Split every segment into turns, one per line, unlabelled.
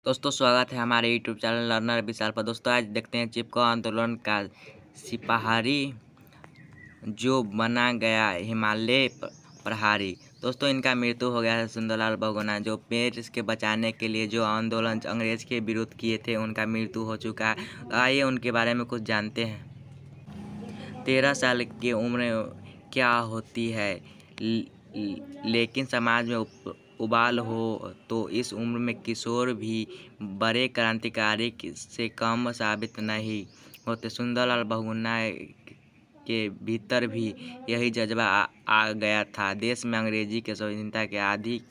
दोस्तों स्वागत है हमारे यूट्यूब चैनल लर्नर विशाल पर। दोस्तों आज देखते हैं चिपको आंदोलन का सिपाही जो बना गया हिमालय प्रहारी। दोस्तों इनका मृत्यु हो गया है। सुंदरलाल बहुगुणा जो पेड़ के बचाने के लिए जो आंदोलन अंग्रेज के विरुद्ध किए थे उनका मृत्यु हो चुका है। आइए उनके बारे में कुछ जानते हैं। 13 साल की उम्र क्या होती है, लेकिन समाज में उबाल हो तो इस उम्र में किशोर भी बड़े क्रांतिकारी से कम साबित नहीं होते। सुंदरलाल बहुगुणा के भीतर भी यही जज्बा आ गया था। देश में अंग्रेजी के स्वाधीनता के आदि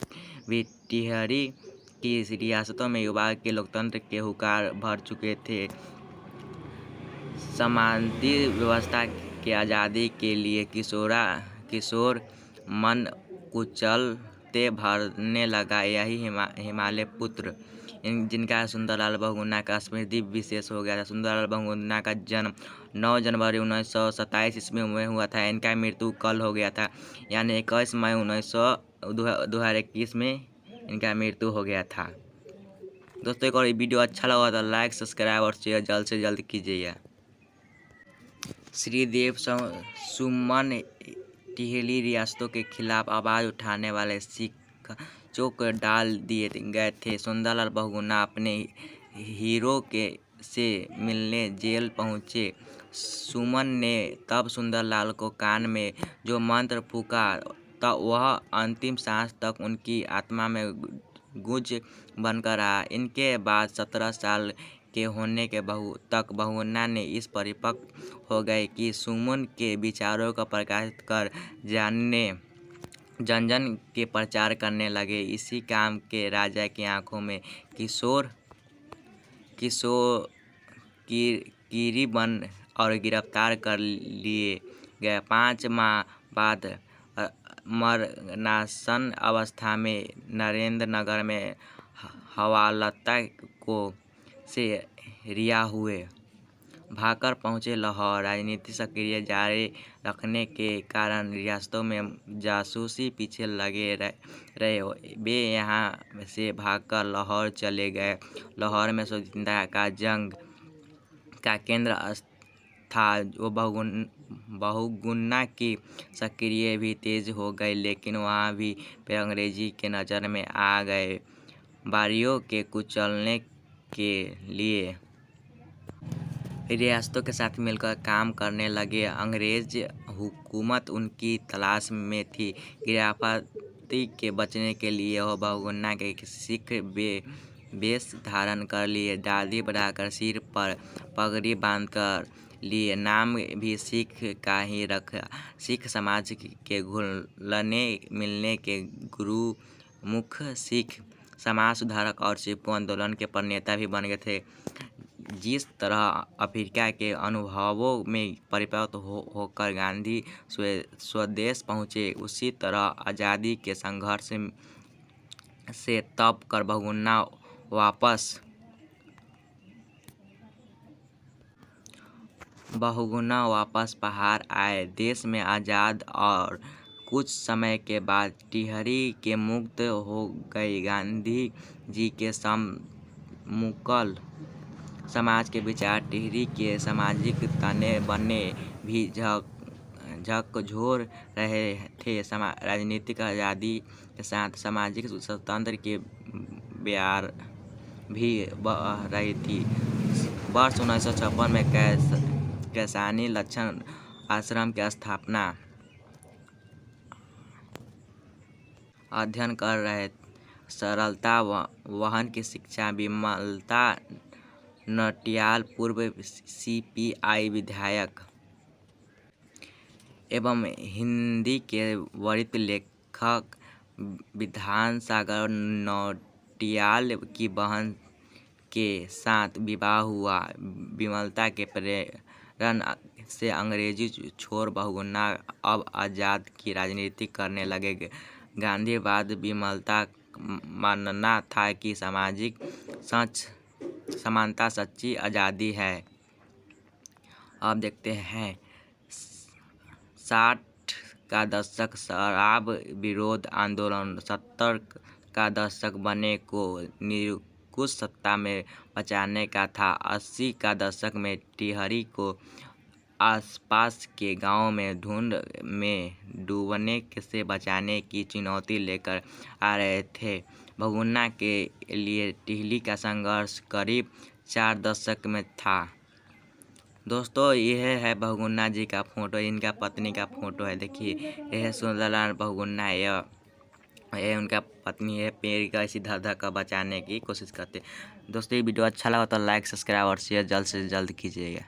भी टिहरी की रियासतों में युवा के लोकतंत्र के हुंकार भर चुके थे। समांती व्यवस्था की आज़ादी के लिए किशोर मन कुचलते भरने लगा। यही हिमालय पुत्र जिनका सुंदरलाल बहुगुणा का स्मृति विशेष हो गया था। सुंदरलाल बहुगुणा का जन्म 9 जनवरी 1927 ईस्वी में हुआ था। इनका मृत्यु कल हो गया था, यानी 21 मई 2021 में इनका मृत्यु हो गया था। दोस्तों एक और वीडियो अच्छा लगा तो लाइक, सब्सक्राइब और शेयर जल्द से जल्द कीजिएगा। श्रीदेव सुमन टिहरी रियासतों के खिलाफ आवाज़ उठाने वाले सिक्कों को डाल दिए गए थे। सुंदरलाल बहुगुणा अपने हीरो से मिलने जेल पहुंचे। सुमन ने तब सुंदरलाल को कान में जो मंत्र फूंका तब वह अंतिम सांस तक उनकी आत्मा में गूंज बनकर रहा। इनके बाद 17 साल के होने के तक बहुगुणा ने इस परिपक्व हो गए कि सुमन के विचारों को प्रकाशित कर जन के प्रचार करने लगे। इसी काम के राजा की आंखों में किशोर कीरी बन और गिरफ्तार कर लिए गए। 5 माह बाद मरणासन अवस्था में नरेंद्र नगर में हवालता से रिहा हुए। भागकर पहुंचे लाहौर। राजनीति सक्रिय जारी रखने के कारण रियासतों में जासूसी पीछे लगे रहे। वे यहां से भागकर लाहौर चले गए। लाहौर में स्वतंत्रता का जंग का केंद्र था। वो बहुगुणा की सक्रिय भी तेज हो गई, लेकिन वहाँ भी वे अंग्रेजी के नज़र में आ गए। बारियों के कुचलने के लिए रियासतों के साथ मिलकर काम करने लगे। अंग्रेज हुकूमत उनकी तलाश में थी। गिरफ्तारी के बचने के लिए वह बहुगुणा के सिख वेश धारण कर लिए। दाढ़ी बढ़ाकर सिर पर पगड़ी बांधकर लिए। नाम भी सिख का ही रखा। सिख समाज के घुलने मिलने के गुरुमुख सिख समाज सुधारक और चिपको आंदोलन के प्रणेता भी बन गए थे। जिस तरह अफ्रीका के अनुभवों में परिपक्व होकर गांधी स्वदेश पहुंचे, उसी तरह आज़ादी के संघर्ष से तप कर बहुगुणा वापस पहाड़ आए। देश में आज़ाद और कुछ समय के बाद टिहरी के मुक्त हो गई। गांधी जी के सममुकल समाज के विचार टिहरी के सामाजिक तने बने भी झकझोर रहे थे। राजनीतिक आज़ादी के साथ सामाजिक स्वतंत्रता की बयार भी बह रही थी। वर्ष 1956 में कैसानी लक्ष्मण आश्रम की स्थापना। अध्ययन कर रहे सरलता वहन की शिक्षा। विमलता नटियाल पूर्व CPI विधायक एवं हिंदी के वरिष्ठ लेखक विधानसागर नटियाल की बहन के साथ विवाह हुआ। विमलता के प्रेरणा से अंग्रेजी छोड़ बहुगुणा अब आज़ाद की राजनीति करने लगे। गांधीवाद विमलता मानना था कि सामाजिक समानता सच्ची आज़ादी है। अब देखते हैं 60 का दशक शराब विरोध आंदोलन। 70 का दशक बने को कुछ सत्ता में बचाने का था। 80 का दशक में टिहरी को आसपास के गांव में धुंध में डूबने से बचाने की चुनौती लेकर आ रहे थे। बहुगुणा के लिए टिहरी का संघर्ष करीब 4 दशक में था। दोस्तों यह है बहुगुणा जी का फोटो, इनका पत्नी का फोटो है। देखिए यह सुंदरलाल बहुगुणा है, यह उनका पत्नी है। पेड़ का इसी धर का बचाने की कोशिश करते। दोस्तों ये वीडियो अच्छा लगा तो लाइक, सब्सक्राइब और शेयर जल्द से जल्द कीजिएगा।